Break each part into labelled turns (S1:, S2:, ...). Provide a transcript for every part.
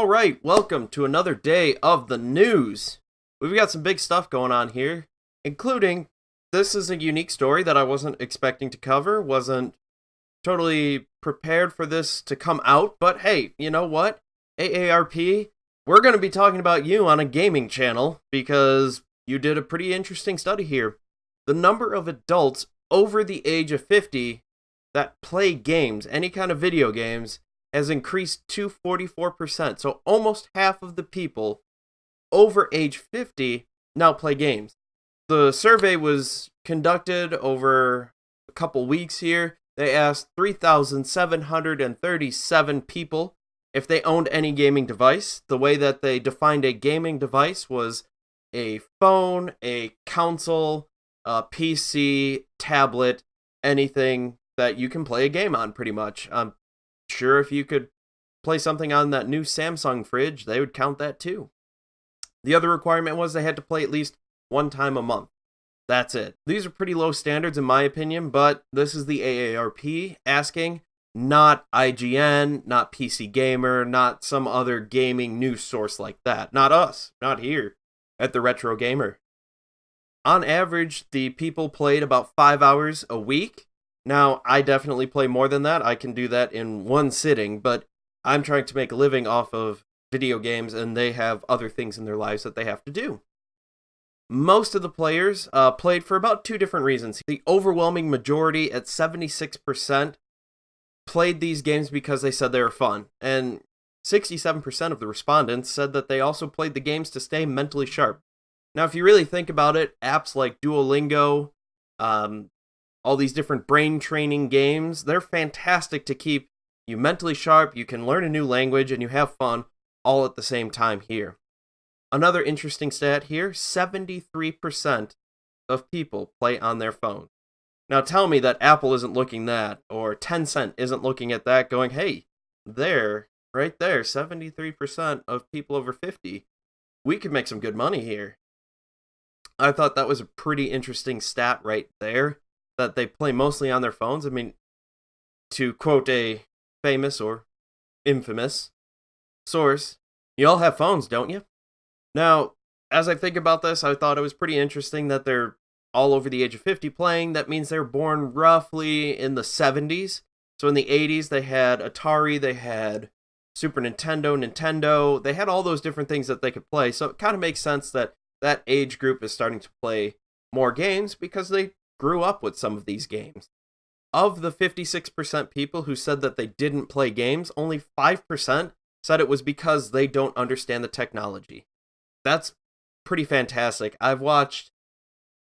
S1: All right, welcome to another day of the news. We've got some big stuff going on here, including this is a unique story that I wasn't expecting to cover, wasn't totally prepared for this to come out, but hey, you know what? AARP, we're going to be talking about you on a gaming channel because you did a pretty interesting study here. The number of adults over the age of 50 that play games, any kind of video games, has increased to 44%. So almost half of the people over age 50 now play games. The survey was conducted over a couple weeks here. They asked 3,737 people if they owned any gaming device. The way that they defined a gaming device was a phone, a console, a PC, tablet, anything that you can play a game on pretty much. Sure, if you could play something on that new Samsung fridge, they would count that too. The other requirement was they had to play at least one time a month. That's it. These are pretty low standards in my opinion, but this is the AARP asking, not IGN, not PC Gamer, not some other gaming news source like that. Not us, not here at the Retro Gamer. On average, the people played about 5 hours a week. Now, I definitely play more than that. I can do that in one sitting, but I'm trying to make a living off of video games, and they have other things in their lives that they have to do. Most of the players played for about two different reasons. The overwhelming majority, at 76%, played these games because they said they were fun, and 67% of the respondents said that they also played the games to stay mentally sharp. Now, if you really think about it, apps like Duolingo, all these different brain training games, they're fantastic to keep you mentally sharp, you can learn a new language, and you have fun all at the same time here. Another interesting stat here, 73% of people play on their phone. Now tell me that Apple isn't looking that, or Tencent isn't looking at that going, hey, there, right there, 73% of people over 50, we could make some good money here. I thought that was a pretty interesting stat right there, that they play mostly on their phones. I mean, to quote a famous or infamous source, you all have phones, don't you? Now, as I think about this, I thought it was pretty interesting that they're all over the age of 50 playing. That means they were born roughly in the 70s. So in the 80s, they had Atari, they had Super Nintendo, they had all those different things that they could play. So it kind of makes sense that that age group is starting to play more games because they grew up with some of these games. Of the 56% people who said that they didn't play games, only 5% said it was because they don't understand the technology. That's pretty fantastic. I've watched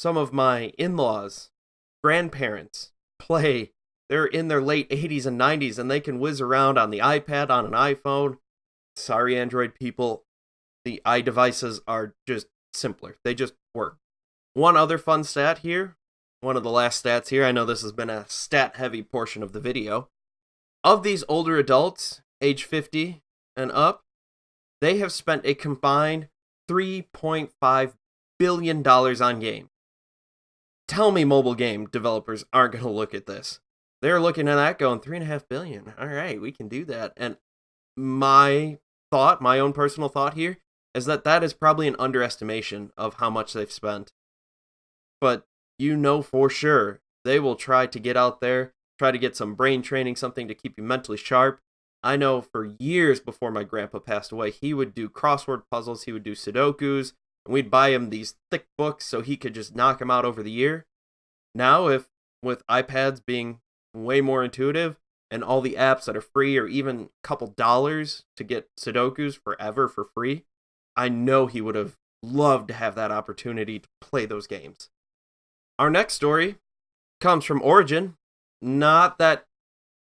S1: some of my in-laws, grandparents, play. They're in their late 80s and 90s, and they can whiz around on the iPad, on an iPhone. Sorry, Android people. The iDevices are just simpler. They just work. One other fun stat here. One of the last stats here. I know this has been a stat-heavy portion of the video. Of these older adults, age 50 and up, they have spent a combined $3.5 billion on games. Tell me mobile game developers aren't going to look at this. They're looking at that going, $3.5 billion. All right, we can do that. And my own personal thought here, is that that is probably an underestimation of how much they've spent. But you know for sure they will try to get out there, try to get some brain training, something to keep you mentally sharp. I know for years before my grandpa passed away, he would do crossword puzzles, he would do Sudokus, and we'd buy him these thick books so he could just knock them out over the year. Now, if with iPads being way more intuitive and all the apps that are free or even a couple dollars to get Sudokus forever for free, I know he would have loved to have that opportunity to play those games. Our next story comes from Origin, not that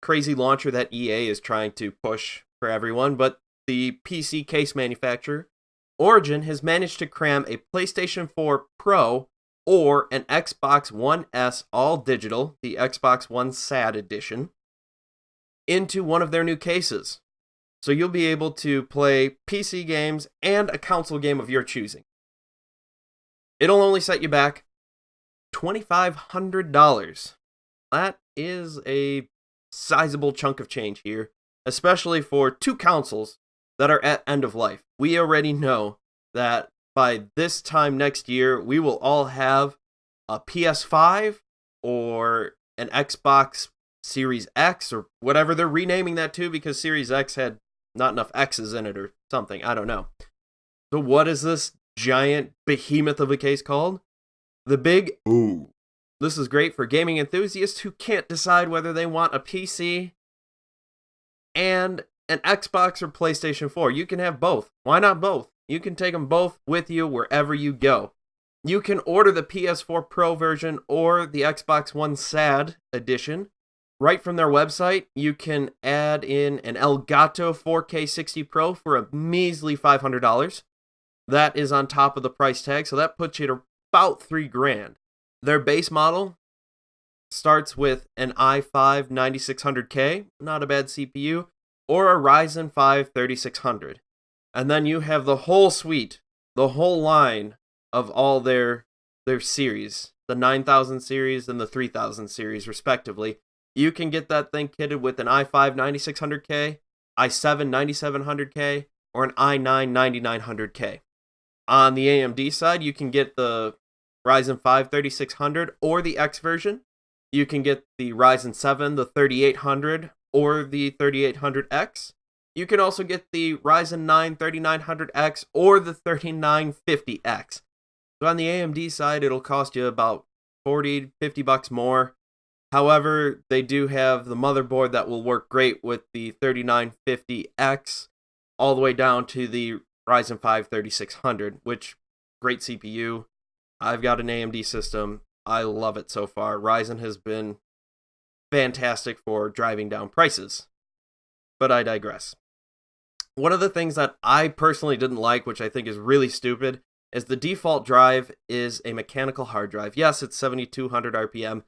S1: crazy launcher that EA is trying to push for everyone, but the PC case manufacturer. Origin has managed to cram a PlayStation 4 Pro or an Xbox One S all digital, the Xbox One SAD edition, into one of their new cases. So you'll be able to play PC games and a console game of your choosing. It'll only set you back $2,500. That is a sizable chunk of change here, especially for two consoles that are at end of life. We already know that by this time next year, we will all have a PS5 or an Xbox Series X or whatever they're renaming that to, because Series X had not enough X's in it or something. I don't know. So what is this giant behemoth of a case called? The Big Ooh. This is great for gaming enthusiasts who can't decide whether they want a PC and an Xbox or PlayStation 4. You can have both. Why not both? You can take them both with you wherever you go. You can order the PS4 Pro version or the Xbox One SAD edition right from their website. You can add in an Elgato 4K 60 Pro for a measly $500. That is on top of the price tag, so that puts you at about $3,000. Their base model starts with an i5 9600K, not a bad CPU, or a Ryzen 5 3600. And then you have the whole suite, the whole line of all their series, the 9000 series and the 3000 series respectively. You can get that thing kitted with an i5 9600K, i7 9700K, or an i9 9900K. On the AMD side, you can get the Ryzen 5 3600 or the X version. You can get the Ryzen 7, the 3800, or the 3800X. You can also get the Ryzen 9 3900X or the 3950X. So on the AMD side, it'll cost you about $40-50 more. However, they do have the motherboard that will work great with the 3950X all the way down to the Ryzen 5 3600, which, great CPU. I've got an AMD system. I love it so far. Ryzen has been fantastic for driving down prices. But I digress. One of the things that I personally didn't like, which I think is really stupid, is the default drive is a mechanical hard drive. Yes, it's 7200 RPM,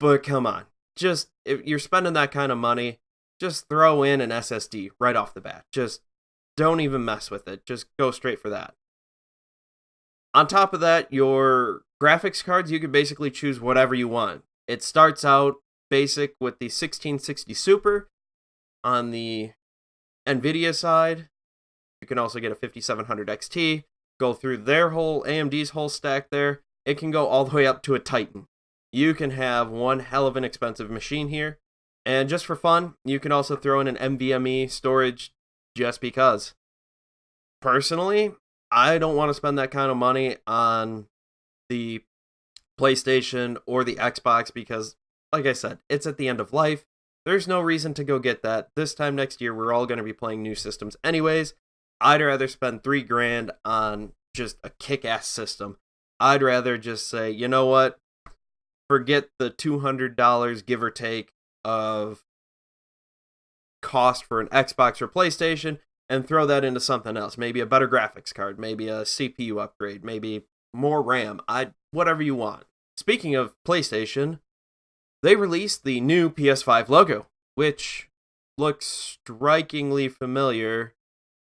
S1: but come on. Just, if you're spending that kind of money, just throw in an SSD right off the bat. Just don't even mess with it. Just go straight for that. On top of that, your graphics cards, you can basically choose whatever you want. It starts out basic with the 1660 Super. On the NVIDIA side, you can also get a 5700 XT. Go through their whole, AMD's whole stack there. It can go all the way up to a Titan. You can have one hell of an expensive machine here. And just for fun, you can also throw in an NVMe storage just because. Personally, I don't want to spend that kind of money on the PlayStation or the Xbox because, like I said, it's at the end of life. There's no reason to go get that. This time next year, we're all going to be playing new systems anyways. I'd rather spend $3,000 on just a kick-ass system. I'd rather just say, you know what? Forget the $200 give or take of cost for an Xbox or PlayStation and throw that into something else. Maybe a better graphics card, maybe a CPU upgrade, maybe more RAM, whatever you want. Speaking of PlayStation, they released the new PS5 logo, which looks strikingly familiar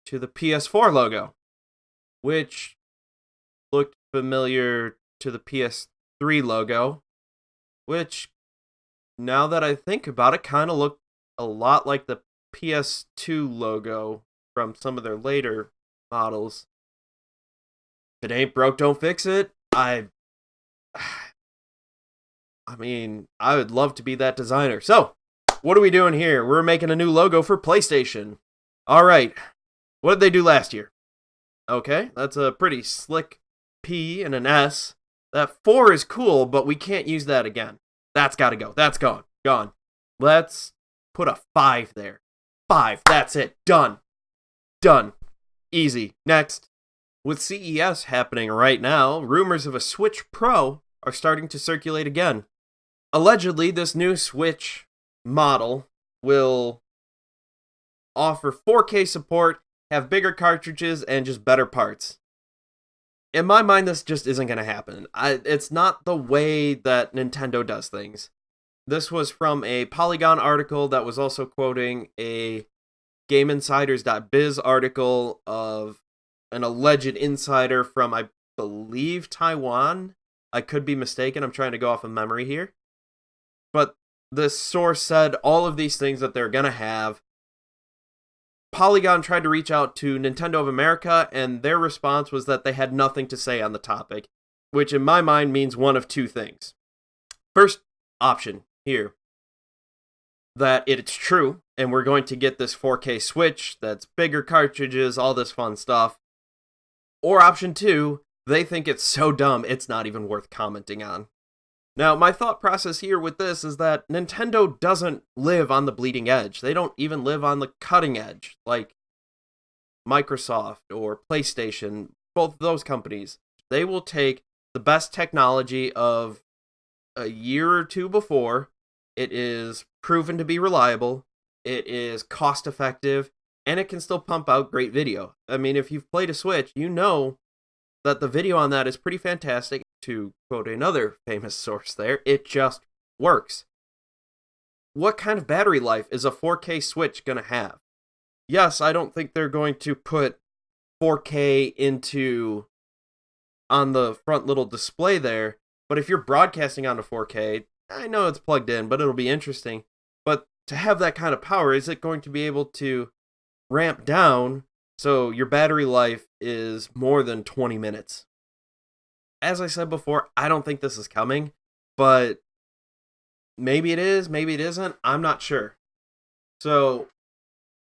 S1: to the PS4 logo, which looked familiar to the PS3 logo, which, now that I think about it, kind of looked a lot like the PS2 logo from some of their later models. If it ain't broke, don't fix it. I mean, I would love to be that designer. So, what are we doing here? We're making a new logo for PlayStation. All right. What did they do last year? Okay, that's a pretty slick P and an S. That 4 is cool, but we can't use that again. That's got to go. That's gone. Gone. Let's put a 5 there. 5. That's it. Done. Done. Easy. Next. With CES happening right now, rumors of a Switch Pro are starting to circulate again. Allegedly, this new Switch model will offer 4K support, have bigger cartridges, and just better parts. In my mind, this just isn't going to happen. It's not the way that Nintendo does things. This was from a Polygon article that was also quoting a GameInsiders.biz article of an alleged insider from, I believe, Taiwan. I could be mistaken. I'm trying to go off of memory here. But this source said all of these things that they're going to have. Polygon tried to reach out to Nintendo of America, and their response was that they had nothing to say on the topic, which in my mind means one of two things. First option here, that it's true, and we're going to get this 4K Switch that's bigger cartridges, all this fun stuff. Or option two, they think it's so dumb it's not even worth commenting on. Now, my thought process here with this is that Nintendo doesn't live on the bleeding edge. They don't even live on the cutting edge, like Microsoft or PlayStation, both of those companies. They will take the best technology of a year or two before. It is proven to be reliable, it is cost effective, and it can still pump out great video. I mean, if you've played a Switch, you know that the video on that is pretty fantastic. To quote another famous source there, it just works. What kind of battery life is a 4K Switch going to have? Yes, I don't think they're going to put 4K on the front little display there, but if you're broadcasting onto 4K, I know it's plugged in, but it'll be interesting. But to have that kind of power, is it going to be able to ramp down so your battery life is more than 20 minutes? As I said before, I don't think this is coming, but maybe it is, maybe it isn't, I'm not sure. So,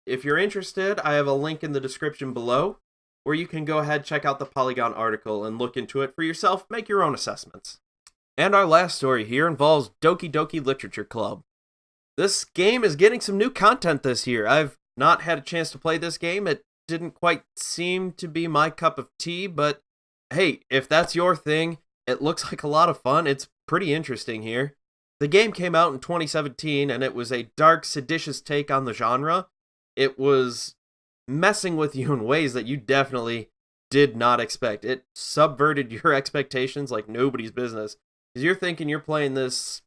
S1: if you're interested, I have a link in the description below where you can go ahead, check out the Polygon article and look into it for yourself, make your own assessments. And our last story here involves Doki Doki Literature Club. This game is getting some new content this year. I've not had a chance to play this game. It didn't quite seem to be my cup of tea, but hey, if that's your thing, it looks like a lot of fun. It's pretty interesting here. The game came out in 2017, and it was a dark, seditious take on the genre. It was messing with you in ways that you definitely did not expect. It subverted your expectations like nobody's business. Because you're thinking you're playing this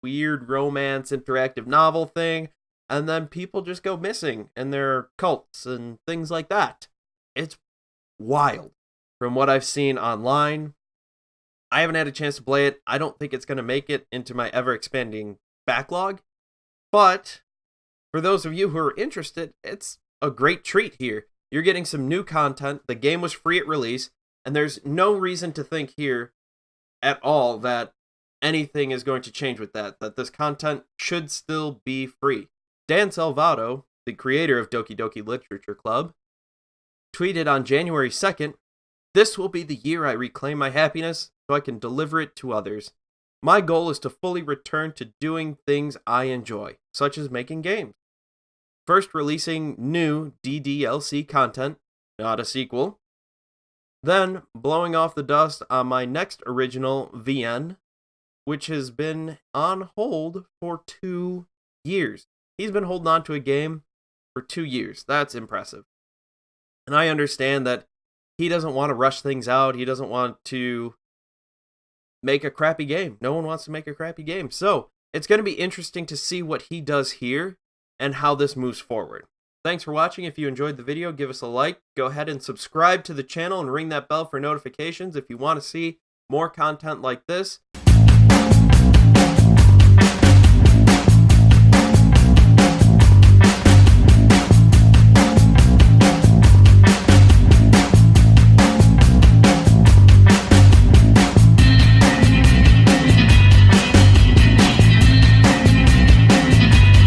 S1: weird romance interactive novel thing, and then people just go missing, and there are cults and things like that. It's wild. From what I've seen online, I haven't had a chance to play it. I don't think it's going to make it into my ever-expanding backlog. But for those of you who are interested, it's a great treat here. You're getting some new content. The game was free at release, and there's no reason to think here at all that anything is going to change with that this content should still be free. Dan Salvato, the creator of Doki Doki Literature Club, tweeted on January 2nd, "This will be the year I reclaim my happiness so I can deliver it to others. My goal is to fully return to doing things I enjoy, such as making games. First releasing new DDLC content, not a sequel. Then blowing off the dust on my next original VN, which has been on hold for 2 years. He's been holding on to a game for 2 years. That's impressive. And I understand that he doesn't want to rush things out. He doesn't want to make a crappy game. No one wants to make a crappy game. So it's going to be interesting to see what he does here and how this moves forward. Thanks for watching. If you enjoyed the video, give us a like. Go ahead and subscribe to the channel and ring that bell for notifications if you want to see more content like this.